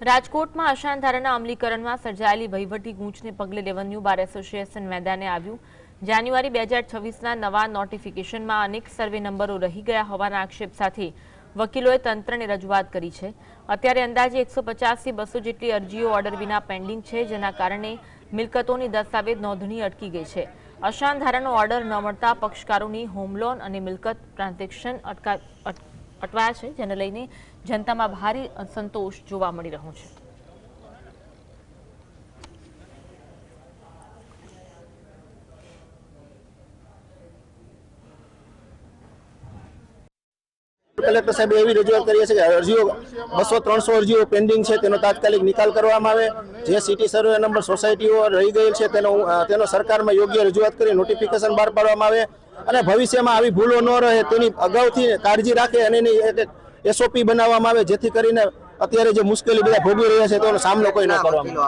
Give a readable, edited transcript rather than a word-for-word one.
રાજકોટમાં અશાંતધારાના અમલીકરણમાં સર્જાયેલી વહીવટી ગૂંચને પગલે રેવન્યુ બાર એસોસિએશન મેદાને આવ્યું। જાન્યુઆરી 2026ના નવા નોટિફિકેશનમાં અનેક સર્વે નંબરો રહી ગયા હોવાના આક્ષેપ સાથે વકીલોએ તંત્રને રજૂઆત કરી છે। અત્યારે અંદાજે 150થી 200 જેટલી અરજીઓ ઓર્ડર વિના પેન્ડિંગ છે, જેના કારણે મિલકતોની દસ્તાવેજ નોંધણી અટકી ગઈ છે। અશાંતધારાનો ઓર્ડર ન મળતા પક્ષકારોની હોમ લોન અને મિલકત ટ્રાન્ઝેક્શન અટવાયા છે, જેને લઈને જનતામાં ભારે અસંતોષ જોવા મળી રહ્યો છે। कलेक्टर साहेब एवी रजूआत करी है कि अरजीओ 200-300 अरजीओ पेन्डिंग है, तेनो तात्कालिक निकाल करवामां आवे। जे सिटी सर्वे नंबर सोसायटीओ रही गई है तेनो सरकारमां योग्य रजूआत करी नोटिफिकेशन बहार पाडवामां आवे अने भविष्यमां आवी भूलो न रहे तेनी अगाउथी काळजी राखे अने एनी एसओपी बनाववामां आवे, जेथी करीने अत्यारे जे मुश्केली बधा भोगवी रह्या छे तेनो सामनो कोई न करवामां आवे।